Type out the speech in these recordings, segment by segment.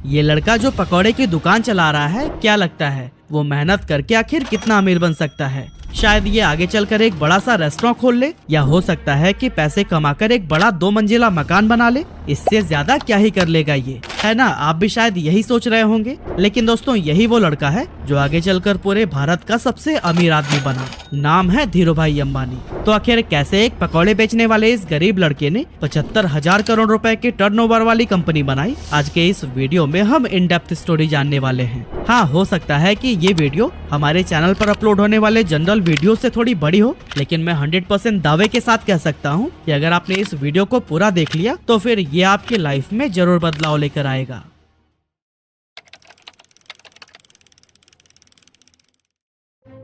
ये लड़का जो पकौड़े की दुकान चला रहा है, क्या लगता है वो मेहनत करके आखिर कितना अमीर बन सकता है? शायद ये आगे चलकर एक बड़ा सा रेस्टोरेंट खोल ले, या हो सकता है कि पैसे कमाकर एक बड़ा 2 मंजिला मकान बना ले। इससे ज्यादा क्या ही कर लेगा ये, है ना? आप भी शायद यही सोच रहे होंगे। लेकिन दोस्तों, यही वो लड़का है जो आगे चलकर पूरे भारत का सबसे अमीर आदमी बना। नाम है धीरूभाई अंबानी। तो आखिर कैसे एक पकौड़े बेचने वाले इस गरीब लड़के ने 75,000 करोड़ रुपए की टर्नओवर वाली कंपनी बनाई? आज के इस वीडियो में हम इन डेप्थ स्टोरी जानने वाले हैं। हाँ, हो सकता है कि ये वीडियो हमारे चैनल पर अपलोड होने वाले जनरल वीडियो से थोड़ी बड़ी हो, लेकिन मैं 100% दावे के साथ कह सकता हूँ कि अगर आपने इस वीडियो को पूरा देख लिया तो फिर ये आपकी लाइफ में जरूर बदलाव लेकर आएगा।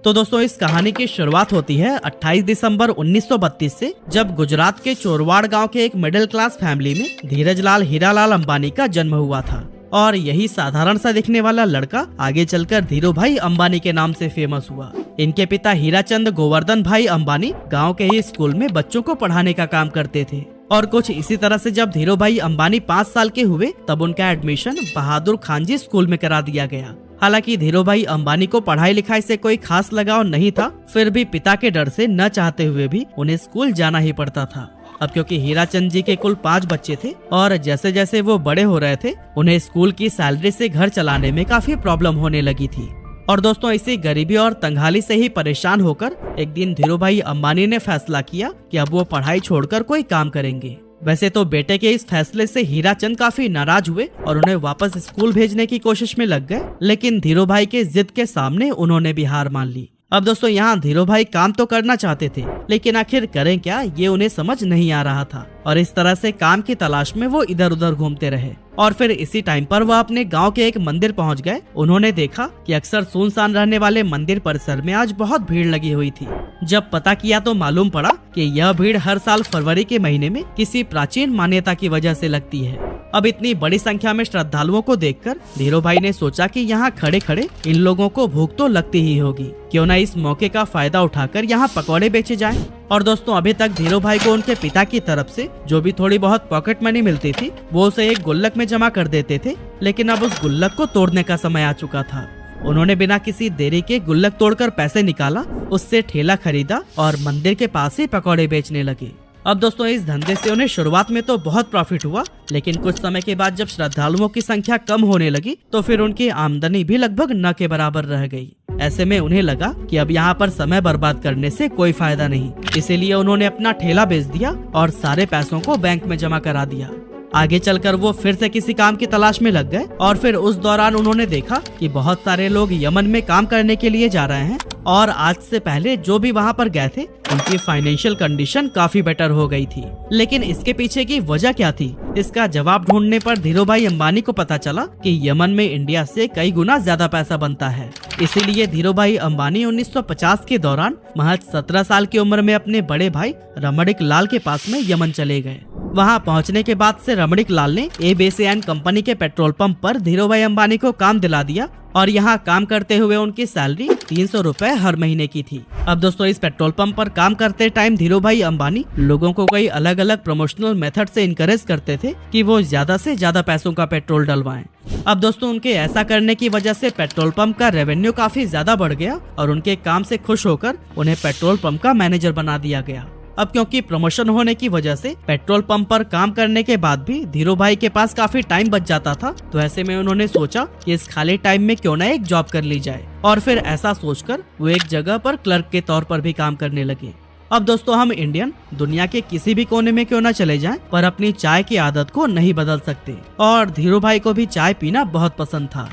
तो दोस्तों, इस कहानी की शुरुआत होती है 28 दिसंबर 1932 से, जब गुजरात के चोरवाड़ गांव के एक मिडिल क्लास फैमिली में धीरजलाल हीरालाल अंबानी का जन्म हुआ था। और यही साधारण सा दिखने वाला लड़का आगे चलकर धीरूभाई अंबानी के नाम से फेमस हुआ। इनके पिता हीराचंद गोवर्धन भाई अंबानी गांव के ही स्कूल में बच्चों को पढ़ाने का काम करते थे। और कुछ इसी तरह से जब धीरूभाई अंबानी 5 साल के हुए, तब उनका एडमिशन बहादुर खानजी स्कूल में करा दिया गया। हालांकि धीरूभाई अंबानी को पढ़ाई लिखाई से कोई खास लगाव नहीं था, फिर भी पिता के डर से न चाहते हुए भी उन्हें स्कूल जाना ही पड़ता था। अब क्योंकि हीराचंद जी के कुल 5 बच्चे थे और जैसे जैसे वो बड़े हो रहे थे, उन्हें स्कूल की सैलरी से घर चलाने में काफी प्रॉब्लम होने लगी थी। और दोस्तों, इसी गरीबी और तंगहाली से ही परेशान होकर एक दिन धीरूभाई अंबानी ने फैसला किया कि अब वो पढ़ाई छोड़कर कोई काम करेंगे। वैसे तो बेटे के इस फैसले से हीराचंद काफी नाराज हुए और उन्हें वापस स्कूल भेजने की कोशिश में लग गए, लेकिन धीरूभाई के जिद के सामने उन्होंने भी हार मान ली। अब दोस्तों, यहाँ धीरूभाई काम तो करना चाहते थे, लेकिन आखिर करें क्या, ये उन्हें समझ नहीं आ रहा था। और इस तरह से काम की तलाश में वो इधर उधर घूमते रहे। और फिर इसी टाइम पर वह अपने गांव के एक मंदिर पहुंच गए। उन्होंने देखा कि अक्सर सुनसान रहने वाले मंदिर परिसर में आज बहुत भीड़ लगी हुई थी। जब पता किया तो मालूम पड़ा कि यह भीड़ हर साल फरवरी के महीने में किसी प्राचीन मान्यता की वजह से लगती है। अब इतनी बड़ी संख्या में श्रद्धालुओं को देखकर धीरूभाई ने सोचा कि यहाँ खड़े खड़े इन लोगों को भूख तो लगती ही होगी, क्यों न इस मौके का फायदा उठाकर यहाँ पकौड़े बेचे जाएं। और दोस्तों, अभी तक धीरूभाई को उनके पिता की तरफ से जो भी थोड़ी बहुत पॉकेट मनी मिलती थी, वो उसे एक गुल्लक में जमा कर देते थे। लेकिन अब उस गुल्लक को तोड़ने का समय आ चुका था। उन्होंने बिना किसी देरी के गुल्लक तोड़कर पैसे निकाला, उससे ठेला खरीदा और मंदिर के पास ही पकौड़े बेचने लगे। अब दोस्तों, इस धंधे से उन्हें शुरुआत में तो बहुत प्रॉफिट हुआ, लेकिन कुछ समय के बाद जब श्रद्धालुओं की संख्या कम होने लगी तो फिर उनकी आमदनी भी लगभग न के बराबर रह गई। ऐसे में उन्हें लगा कि अब यहाँ पर समय बर्बाद करने से कोई फायदा नहीं, इसीलिए उन्होंने अपना ठेला बेच दिया और सारे पैसों को बैंक में जमा करा दिया। आगे चलकर वो फिर से किसी काम की तलाश में लग गए और फिर उस दौरान उन्होंने देखा कि बहुत सारे लोग यमन में काम करने के लिए जा रहे हैं और आज से पहले जो भी वहाँ पर गए थे उनकी फाइनेंशियल कंडीशन काफी बेटर हो गई थी। लेकिन इसके पीछे की वजह क्या थी, इसका जवाब ढूंढने पर धीरूभाई अंबानी को पता चला कि यमन में इंडिया से कई गुना ज्यादा पैसा बनता है। इसीलिए धीरूभाई अंबानी 1950 के दौरान महज 17 साल की उम्र में अपने बड़े भाई रमणिक लाल के पास में यमन चले गए। वहां पहुंचने के बाद से रमणिक लाल ने एबीसीएन कंपनी के पेट्रोल पंप पर धीरूभाई अंबानी को काम दिला दिया और यहाँ काम करते हुए उनकी सैलरी 300 रुपए हर महीने की थी। अब दोस्तों, इस पेट्रोल पंप पर काम करते टाइम धीरूभाई अंबानी लोगों को कई अलग अलग प्रमोशनल मेथड से इनकरेज करते थे कि वो ज्यादा से ज्यादा पैसों का पेट्रोल डलवाएं। अब दोस्तों, उनके ऐसा करने की वजह से पेट्रोल पंप का रेवेन्यू काफी ज्यादा बढ़ गया और उनके काम से खुश होकर उन्हें पेट्रोल पंप का मैनेजर बना दिया गया। अब क्योंकि प्रमोशन होने की वजह से पेट्रोल पंप पर काम करने के बाद भी धीरूभाई के पास काफी टाइम बच जाता था, तो ऐसे में उन्होंने सोचा कि इस खाली टाइम में क्यों ना एक जॉब कर ली जाए। और फिर ऐसा सोचकर वो एक जगह पर क्लर्क के तौर पर भी काम करने लगे। अब दोस्तों, हम इंडियन दुनिया के किसी भी कोने में क्यों ना चले जाएं, पर अपनी चाय की आदत को नहीं बदल सकते। और धीरूभाई को भी चाय पीना बहुत पसंद था।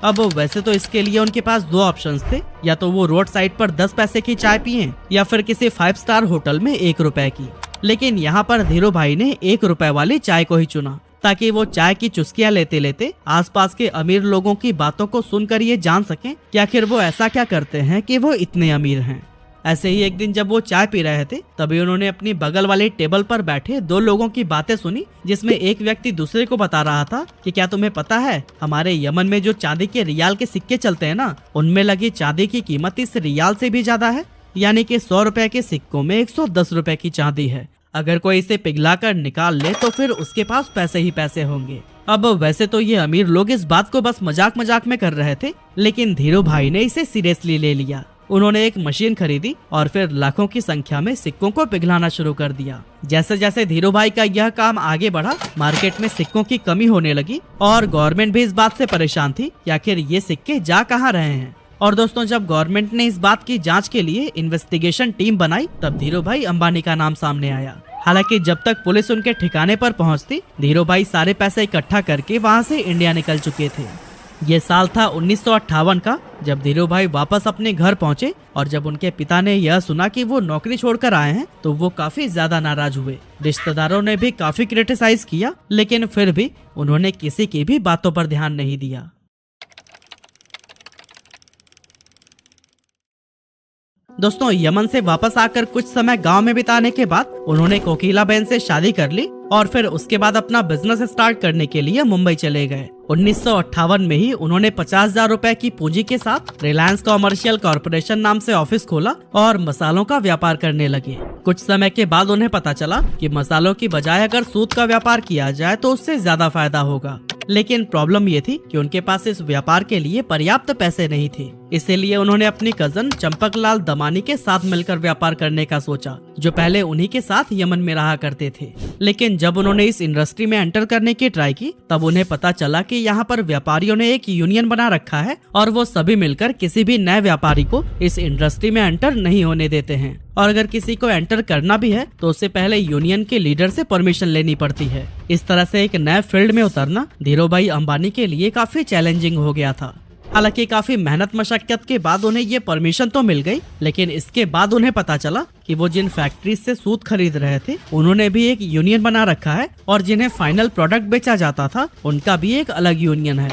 अब वैसे तो इसके लिए उनके पास 2 ऑप्शंस थे, या तो वो रोड साइड पर 10 पैसे की चाय पिए या फिर किसी 5 स्टार होटल में 1 रुपए की। लेकिन यहाँ पर धीरूभाई ने 1 रुपए वाली चाय को ही चुना, ताकि वो चाय की चुस्कियां लेते लेते आसपास के अमीर लोगों की बातों को सुनकर ये जान सकें कि आखिर वो ऐसा क्या करते हैं कि वो इतने अमीर हैं। ऐसे ही एक दिन जब वो चाय पी रहे थे, तभी उन्होंने अपनी बगल वाली टेबल पर बैठे 2 लोगों की बातें सुनी, जिसमें एक व्यक्ति दूसरे को बता रहा था कि क्या तुम्हें पता है, हमारे यमन में जो चांदी के रियाल के सिक्के चलते हैं ना, उनमें लगी चांदी की कीमत इस रियाल से भी ज्यादा है। यानी कि 100 रुपए के सिक्कों में 110 रुपए की चांदी है। अगर कोई इसे पिघलाकर निकाल ले तो फिर उसके पास पैसे ही पैसे होंगे। अब वैसे तो ये अमीर लोग इस बात को बस मजाक मजाक में कर रहे थे, लेकिन धीरू भाई ने इसे सीरियसली ले लिया। उन्होंने एक मशीन खरीदी और फिर लाखों की संख्या में सिक्कों को पिघलाना शुरू कर दिया। जैसे जैसे धीरू भाई का यह काम आगे बढ़ा, मार्केट में सिक्कों की कमी होने लगी और गवर्नमेंट भी इस बात से परेशान थी कि आखिर ये सिक्के जा कहाँ रहे हैं। और दोस्तों, जब गवर्नमेंट ने इस बात की जांच के लिए इन्वेस्टिगेशन टीम बनाई, तब धीरू भाई अंबानी का नाम सामने आया। हालांकि जब तक पुलिस उनके ठिकाने पर पहुंचती, धीरू भाई सारे पैसे इकट्ठा करके वहां से इंडिया निकल चुके थे। ये साल था 1958 का, जब धीरू भाई वापस अपने घर पहुंचे और जब उनके पिता ने यह सुना कि वो नौकरी छोड़कर आए हैं, तो वो काफी ज्यादा नाराज हुए। रिश्तेदारों ने भी काफी क्रिटिसाइज किया, लेकिन फिर भी उन्होंने किसी की भी बातों पर ध्यान नहीं दिया। दोस्तों, यमन से वापस आकर कुछ समय गांव में बिताने के बाद उन्होंने कोकिला बहन से शादी कर ली और फिर उसके बाद अपना बिजनेस स्टार्ट करने के लिए मुंबई चले गए। 1958 में ही उन्होंने 50,000 रुपए की पूंजी के साथ रिलायंस कॉमर्शियल कॉर्पोरेशन नाम से ऑफिस खोला और मसालों का व्यापार करने लगे। कुछ समय के बाद उन्हें पता चला कि मसालों की बजाय अगर सूत का व्यापार किया जाए तो उससे ज्यादा फायदा होगा। लेकिन प्रॉब्लम ये थी कि उनके पास इस व्यापार के लिए पर्याप्त पैसे नहीं थे। इसीलिए उन्होंने अपनी कजन चंपकलाल दमानी के साथ मिलकर व्यापार करने का सोचा, जो पहले उन्हीं के साथ यमन में रहा करते थे। लेकिन जब उन्होंने इस इंडस्ट्री में एंटर करने की ट्राई की, तब उन्हें पता चला कि यहाँ पर व्यापारियों ने एक यूनियन बना रखा है और वो सभी मिलकर किसी भी नए व्यापारी को इस इंडस्ट्री में एंटर नहीं होने देते हैं। और अगर किसी को एंटर करना भी है तो उससे पहले यूनियन के लीडर से परमिशन लेनी पड़ती है। इस तरह से एक नए फील्ड में उतरना धीरू भाई अंबानी के लिए काफी चैलेंजिंग हो गया था। हालांकि काफी मेहनत मशक्कत के बाद उन्हें ये परमिशन तो मिल गई, लेकिन इसके बाद उन्हें पता चला कि वो जिन फैक्ट्री से सूत खरीद रहे थे, उन्होंने भी एक यूनियन बना रखा है और जिन्हें फाइनल प्रोडक्ट बेचा जाता था, उनका भी एक अलग यूनियन है।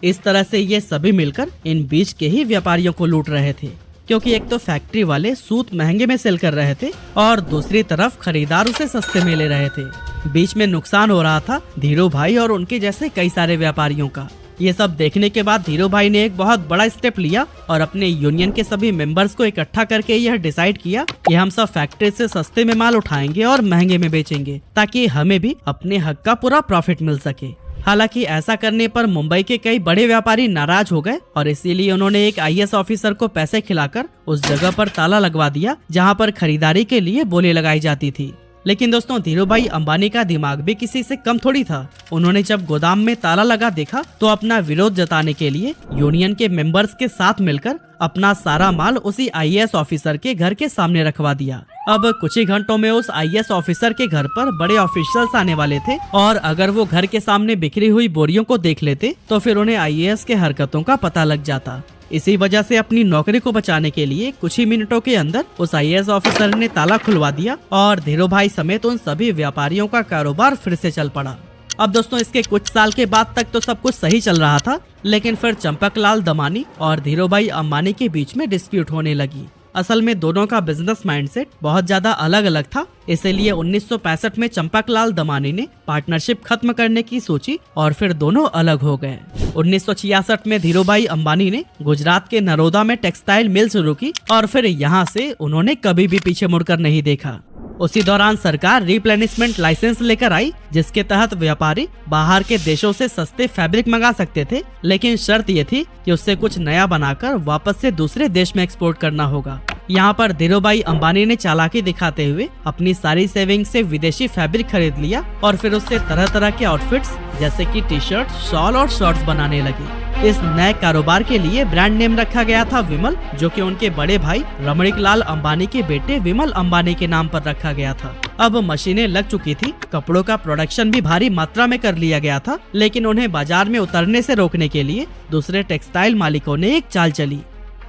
इस तरह से ये सभी मिलकर इन बीच के ही व्यापारियों को लूट रहे थे, क्योंकि एक तो फैक्ट्री वाले सूत महंगे में सेल कर रहे थे और दूसरी तरफ खरीदार उसे सस्ते में ले रहे थे। बीच में नुकसान हो रहा था धीरू भाई और उनके जैसे कई सारे व्यापारियों का। ये सब देखने के बाद धीरू भाई ने एक बहुत बड़ा स्टेप लिया और अपने यूनियन के सभी मेंबर्स को इकट्ठा करके यह डिसाइड किया कि हम सब फैक्ट्री से सस्ते में माल उठाएंगे और महंगे में बेचेंगे, ताकि हमें भी अपने हक का पूरा प्रॉफिट मिल सके। हालांकि ऐसा करने पर मुंबई के कई बड़े व्यापारी नाराज हो गए और इसीलिए उन्होंने एक IAS ऑफिसर को पैसे खिलाकर उस जगह पर ताला लगवा दिया जहां पर खरीदारी के लिए बोली लगाई जाती थी। लेकिन दोस्तों, धीरू भाई अंबानी का दिमाग भी किसी से कम थोड़ी था। उन्होंने जब गोदाम में ताला लगा देखा तो अपना विरोध जताने के लिए यूनियन के मेंबर्स के साथ मिलकर अपना सारा माल उसी IAS ऑफिसर के घर के सामने रखवा दिया। अब कुछ ही घंटों में उस IAS ऑफिसर के घर पर बड़े ऑफिशियल्स आने वाले थे और अगर वो घर के सामने बिखरी हुई बोरियों को देख लेते तो फिर उन्हें IAS के हरकतों का पता लग जाता। इसी वजह से अपनी नौकरी को बचाने के लिए कुछ ही मिनटों के अंदर उस IAS ऑफिसर ने ताला खुलवा दिया और धीरू भाई समेत उन सभी व्यापारियों का कारोबार फिर से चल पड़ा। अब दोस्तों, इसके कुछ साल के बाद तक तो सब कुछ सही चल रहा था, लेकिन फिर चंपकलाल दमानी और धीरू भाई अंबानी के बीच में डिस्प्यूट होने लगी। असल में दोनों का बिजनेस माइंडसेट बहुत ज्यादा अलग अलग था, इसीलिए 1965 में चंपकलाल दमानी ने पार्टनरशिप खत्म करने की सोची और फिर दोनों अलग हो गए। 1966 में धीरू भाई अंबानी ने गुजरात के नरोदा में टेक्सटाइल मिल शुरू की और फिर यहाँ से उन्होंने कभी भी पीछे मुड़कर नहीं देखा। उसी दौरान सरकार रिप्लेनिशमेंट लाइसेंस लेकर आई, जिसके तहत व्यापारी बाहर के देशों से सस्ते फैब्रिक मंगा सकते थे, लेकिन शर्त ये थी कि उससे कुछ नया बनाकर वापस से दूसरे देश में एक्सपोर्ट करना होगा। यहाँ पर धीरू भाई अंबानी ने चालाकी दिखाते हुए अपनी सारी सेविंग से विदेशी फैब्रिक खरीद लिया और फिर उससे तरह तरह के आउटफिट्स जैसे कि टी-शर्ट, शॉल और शॉर्ट्स बनाने लगे। इस नए कारोबार के लिए ब्रांड नेम रखा गया था विमल, जो कि उनके बड़े भाई रमणीक लाल अंबानी के बेटे विमल अंबानी के नाम पर रखा गया था। अब मशीनें लग चुकी थी, कपड़ों का प्रोडक्शन भी भारी मात्रा में कर लिया गया था, लेकिन उन्हें बाजार में उतरने से रोकने के लिए दूसरे टेक्सटाइल मालिकों ने एक चाल चली।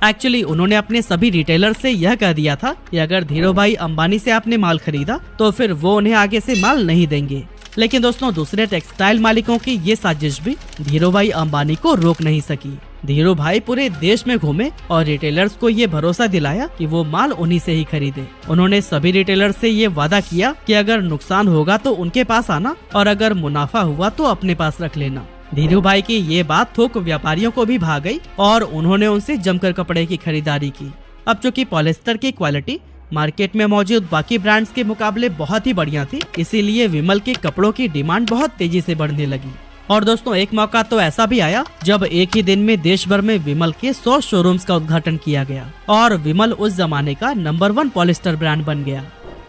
एक्चुअली उन्होंने अपने सभी रिटेलर से यह कह दिया था कि अगर धीरू भाई अंबानी से आपने माल खरीदा तो फिर वो उन्हें आगे से माल नहीं देंगे। लेकिन दोस्तों, दूसरे टेक्सटाइल मालिकों की ये साजिश भी धीरू भाई अंबानी को रोक नहीं सकी। धीरू भाई पूरे देश में घूमे और रिटेलर्स को ये भरोसा दिलाया कि वो माल उन्हीं से ही खरीदे। उन्होंने सभी रिटेलर्स से ये वादा किया कि अगर नुकसान होगा तो उनके पास आना और अगर मुनाफा हुआ तो अपने पास रख लेना। धीरू भाई की ये बात थोक व्यापारियों को भी भा गई और उन्होंने उनसे जमकर कपड़े की खरीदारी की। अब चूंकि पॉलिस्टर की क्वालिटी मार्केट में मौजूद बाकी ब्रांड्स के मुकाबले बहुत ही बढ़िया थी, इसीलिए विमल के कपड़ों की डिमांड बहुत तेजी से बढ़ने लगी। और दोस्तों एक मौका तो ऐसा भी आया जब एक ही दिन में देश भर में विमल के 100 शोरूम्स का उद्घाटन किया गया और विमल उस जमाने का नंबर 1 पॉलिस्टर ब्रांड बन गया।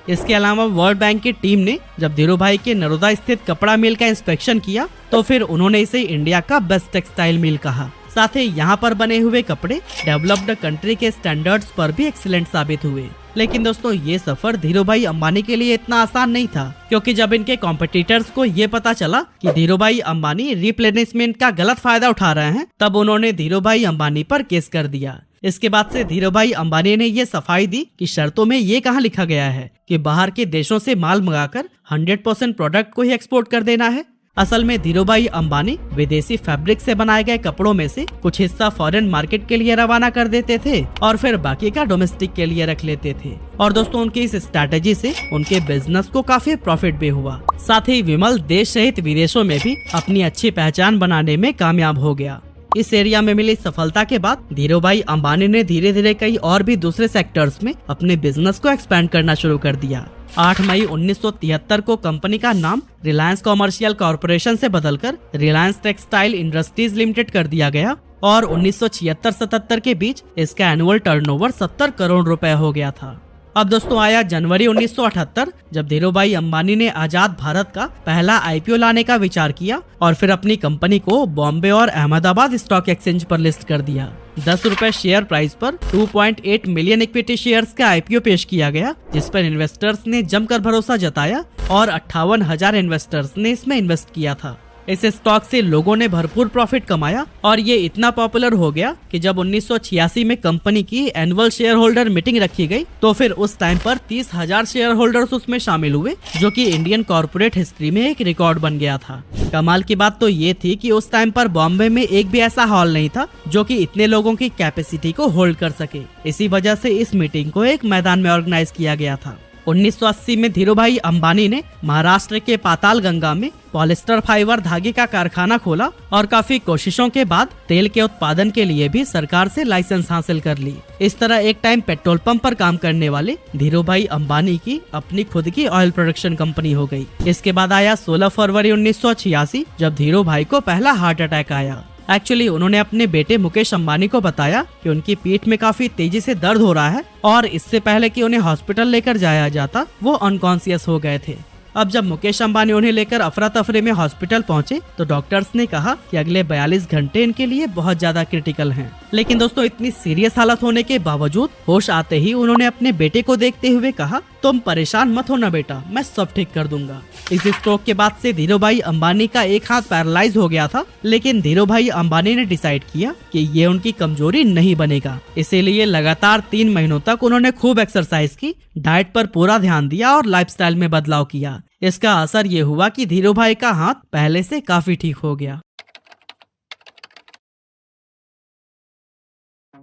इसके अलावा वर्ल्ड बैंक की टीम ने जब धीरूभाई के नरोदा स्थित कपड़ा मिल का इंस्पेक्शन किया तो फिर उन्होंने इसे इंडिया का बेस्ट टेक्सटाइल मिल कहा। साथ ही यहाँ पर बने हुए कपड़े डेवलप्ड कंट्री के स्टैंडर्ड्स पर भी एक्सीलेंट साबित हुए। लेकिन दोस्तों ये सफर धीरूभाई अंबानी के लिए इतना आसान नहीं था, क्योंकि जब इनके कॉम्पिटिटर्स को ये पता चला कि धीरूभाई अंबानी रिप्लेनिशमेंट का गलत फायदा उठा रहे हैं, तब उन्होंने धीरूभाई अंबानी पर केस कर दिया। इसके बाद से धीरूभाई अंबानी ने ये सफाई दी कि शर्तों में ये कहाँ लिखा गया है कि बाहर के देशों से माल मंगाकर 100% प्रोडक्ट को ही एक्सपोर्ट कर देना है। असल में धीरूभाई अंबानी विदेशी फैब्रिक से बनाए गए कपड़ों में से कुछ हिस्सा फॉरेन मार्केट के लिए रवाना कर देते थे और फिर बाकी का डोमेस्टिक के लिए रख लेते थे। और दोस्तों उनकी इस स्ट्रैटेजी से उनके बिजनेस को काफी प्रॉफिट भी हुआ। साथ ही विमल देश सहित विदेशों में भी अपनी अच्छी पहचान बनाने में कामयाब हो गया। इस एरिया में मिली सफलता के बाद धीरूभाई अंबानी ने धीरे धीरे कई और भी दूसरे सेक्टर्स में अपने बिजनेस को एक्सपेंड करना शुरू कर दिया। 8 मई 1973 को कंपनी का नाम रिलायंस कॉमर्शियल कॉरपोरेशन से बदलकर रिलायंस टेक्सटाइल इंडस्ट्रीज लिमिटेड कर दिया गया और 1976-77 के बीच इसका एनुअल टर्नओवर 70 करोड़ रुपए हो गया था। अब दोस्तों आया जनवरी 1978, जब धीरूभाई अंबानी ने आजाद भारत का पहला आईपीओ लाने का विचार किया और फिर अपनी कंपनी को बॉम्बे और अहमदाबाद स्टॉक एक्सचेंज पर लिस्ट कर दिया। 10 रुपए शेयर प्राइस पर 2.8 मिलियन इक्विटी शेयर्स का आईपीओ पेश किया गया, जिस पर इन्वेस्टर्स ने जमकर भरोसा जताया और 58,000 इन्वेस्टर्स ने इसमें इन्वेस्ट किया था। इस स्टॉक से लोगों ने भरपूर प्रॉफिट कमाया और ये इतना पॉपुलर हो गया कि जब 1986 में कंपनी की एनुअल शेयर होल्डर मीटिंग रखी गई तो फिर उस टाइम पर 30,000 शेयर होल्डर्स उसमें शामिल हुए, जो कि इंडियन कॉर्पोरेट हिस्ट्री में एक रिकॉर्ड बन गया था। कमाल की बात तो ये थी कि उस टाइम पर बॉम्बे में एक भी ऐसा हॉल नहीं था जो कि इतने लोगों की कैपेसिटी को होल्ड कर सके। इसी वजह से इस मीटिंग को एक मैदान में ऑर्गेनाइज किया गया था। 1980 में धीरूभाई अंबानी ने महाराष्ट्र के पातालगंगा में पॉलिस्टर फाइबर धागे का कारखाना खोला और काफी कोशिशों के बाद तेल के उत्पादन के लिए भी सरकार से लाइसेंस हासिल कर ली। इस तरह एक टाइम पेट्रोल पंप पर काम करने वाले धीरूभाई अंबानी की अपनी खुद की ऑयल प्रोडक्शन कंपनी हो गई। इसके बाद आया 16 फरवरी 1986, जब धीरूभाई को पहला हार्ट अटैक आया। एक्चुअली उन्होंने अपने बेटे मुकेश अंबानी को बताया कि उनकी पीठ में काफी तेजी से दर्द हो रहा है और इससे पहले कि उन्हें हॉस्पिटल लेकर जाया जाता वो अनकॉन्शियस हो गए थे। अब जब मुकेश अंबानी उन्हें लेकर अफरा तफरी में हॉस्पिटल पहुंचे तो डॉक्टर्स ने कहा कि अगले 42 घंटे इनके लिए बहुत ज्यादा क्रिटिकल हैं। लेकिन दोस्तों इतनी सीरियस हालत होने के बावजूद होश आते ही उन्होंने अपने बेटे को देखते हुए कहा, तुम परेशान मत होना बेटा, मैं सब ठीक कर दूंगा। इस स्ट्रोक के बाद से धीरूभाई अंबानी का एक हाथ पैरालाइज हो गया था, लेकिन धीरूभाई अंबानी ने डिसाइड किया कि ये उनकी कमजोरी नहीं बनेगा। इसीलिए लगातार 3 महीनों तक उन्होंने खूब एक्सरसाइज की, डाइट पर पूरा ध्यान दिया और लाइफस्टाइल में बदलाव किया। इसका असर ये हुआ कि धीरूभाई का हाथ पहले से काफी ठीक हो गया।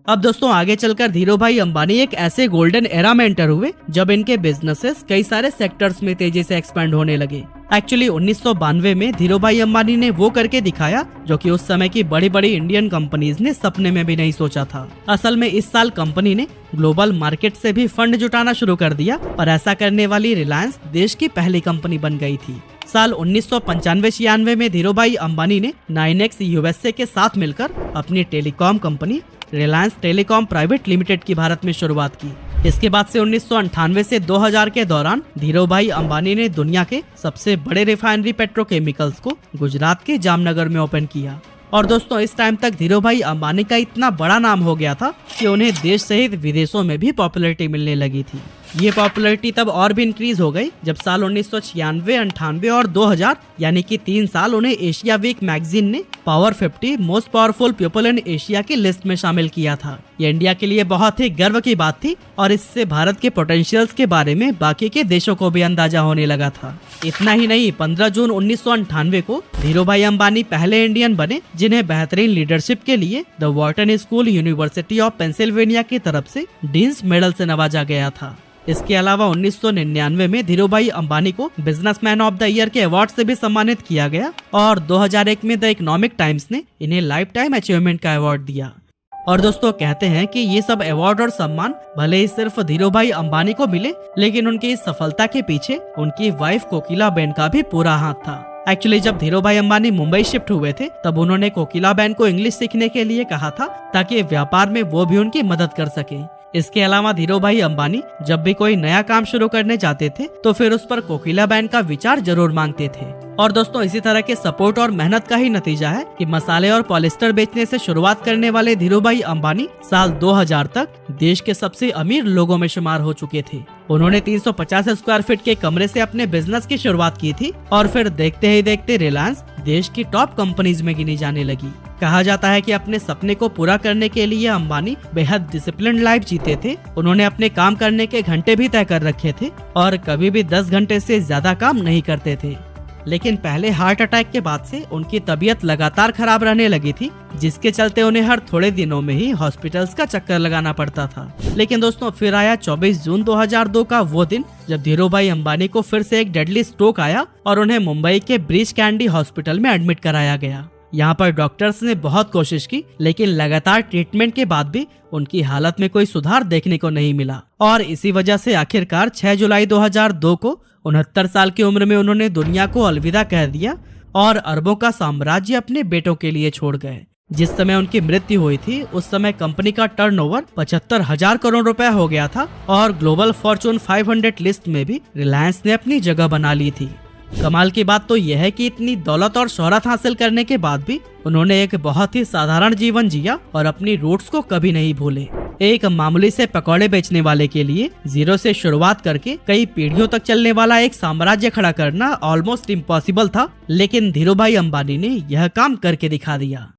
अब दोस्तों आगे चलकर धीरूभाई अंबानी एक ऐसे गोल्डन एरा में एंटर हुए जब इनके बिजनेसेस कई सारे सेक्टर्स में तेजी से एक्सपेंड होने लगे। एक्चुअली 1992 में धीरूभाई अंबानी ने वो करके दिखाया जो कि उस समय की बड़ी बड़ी इंडियन कंपनीज ने सपने में भी नहीं सोचा था। असल में इस साल कंपनी ने ग्लोबल मार्केट से भी फंड जुटाना शुरू कर दिया और ऐसा करने वाली रिलायंस देश की पहली कंपनी बन गई थी। साल 1995-96 में धीरूभाई अंबानी ने 9X यूएसए के साथ मिलकर अपनी telecom company Reliance telecom private limited की भारत में शुरुआत की। इसके बाद से 1998 से 2000 के दौरान धीरूभाई अंबानी ने दुनिया के सबसे बड़े रिफाइनरी पेट्रोकेमिकल्स को गुजरात के जामनगर में ओपन किया। और दोस्तों इस टाइम तक धीरूभाई अंबानी का इतना बड़ा नाम हो गया था कि उन्हें देश सहित विदेशों में भी पॉपुलैरिटी मिलने लगी थी। ये पॉपुलैरिटी तब और भी इंक्रीज हो गई जब साल 1996, 98 और 2000 यानी कि 3 साल उन्हें एशिया वीक मैगजीन ने power 50 most powerful people in Asia की लिस्ट में शामिल किया था। ये इंडिया के लिए बहुत ही गर्व की बात थी और इससे भारत के पोटेंशियल्स के बारे में बाकी के देशों को भी अंदाजा होने लगा था। इतना ही नहीं, 15 जून 1998 को धीरूभाई अंबानी पहले इंडियन बने जिन्हें बेहतरीन लीडरशिप के लिए the Wharton school university of Pennsylvania की तरफ से डीन्स मेडल से नवाजा गया था। इसके अलावा 1999 में धीरूभाई अंबानी को बिजनेसमैन ऑफ द ईयर के अवार्ड से भी सम्मानित किया गया और 2001 में द इकोनॉमिक टाइम्स ने इन्हें लाइफ टाइम अचीवमेंट का अवार्ड दिया। और दोस्तों कहते हैं कि ये सब अवार्ड और सम्मान भले ही सिर्फ धीरू भाई अंबानी को मिले, लेकिन उनकी इस सफलता के पीछे उनकी वाइफ कोकिलाबेन का भी पूरा हाथ था। एक्चुअली जब धीरू भाई अंबानी मुंबई शिफ्ट हुए थे तब उन्होंने कोकिलाबेन को इंग्लिश सीखने के लिए कहा था ताकि व्यापार में वो भी उनकी मदद कर सके। इसके अलावा धीरू भाई अंबानी जब भी कोई नया काम शुरू करने जाते थे तो फिर उस पर कोकिलाबेन का विचार जरूर मांगते थे। और दोस्तों इसी तरह के सपोर्ट और मेहनत का ही नतीजा है कि मसाले और पॉलिस्टर बेचने से शुरुआत करने वाले धीरू भाई अंबानी साल 2000 तक देश के सबसे अमीर लोगों में शुमार हो चुके थे। उन्होंने 350 स्क्वायर फीट के कमरे से अपने बिजनेस की शुरुआत की थी और फिर देखते ही देखते रिलायंस देश की टॉप कंपनीज में गिनी जाने लगी। कहा जाता है कि अपने सपने को पूरा करने के लिए अंबानी बेहद डिसिप्लिन लाइफ जीते थे। उन्होंने अपने काम करने के घंटे भी तय कर रखे थे और कभी भी 10 घंटे से ज्यादा काम नहीं करते थे। लेकिन पहले हार्ट अटैक के बाद से उनकी तबीयत लगातार खराब रहने लगी थी, जिसके चलते उन्हें हर थोड़े दिनों में ही हॉस्पिटल्स का चक्कर लगाना पड़ता था। लेकिन दोस्तों फिर आया 24 जून 2002 का वो दिन जब धीरू भाई अंबानी को फिर से एक डेडली स्ट्रोक आया और उन्हें मुंबई के ब्रीच कैंडी हॉस्पिटल में एडमिट कराया गया। यहाँ पर डॉक्टर्स ने बहुत कोशिश की, लेकिन लगातार ट्रीटमेंट के बाद भी उनकी हालत में कोई सुधार देखने को नहीं मिला और इसी वजह से आखिरकार 6 जुलाई 2002 को 69 साल की उम्र में उन्होंने दुनिया को अलविदा कह दिया और अरबों का साम्राज्य अपने बेटों के लिए छोड़ गए। जिस समय उनकी मृत्यु हुई थी उस समय कंपनी का टर्नओवर 75,000 करोड़ रुपए हो गया था और ग्लोबल फॉर्चून 500 लिस्ट में भी रिलायंस ने अपनी जगह बना ली थी। कमाल की बात तो यह है कि इतनी दौलत और शोहरत हासिल करने के बाद भी उन्होंने एक बहुत ही साधारण जीवन जिया और अपनी रूट्स को कभी नहीं भूले। एक मामूली से पकौड़े बेचने वाले के लिए जीरो से शुरुआत करके कई पीढ़ियों तक चलने वाला एक साम्राज्य खड़ा करना ऑलमोस्ट इम्पॉसिबल था, लेकिन धीरू भाई अंबानी ने यह काम करके दिखा दिया।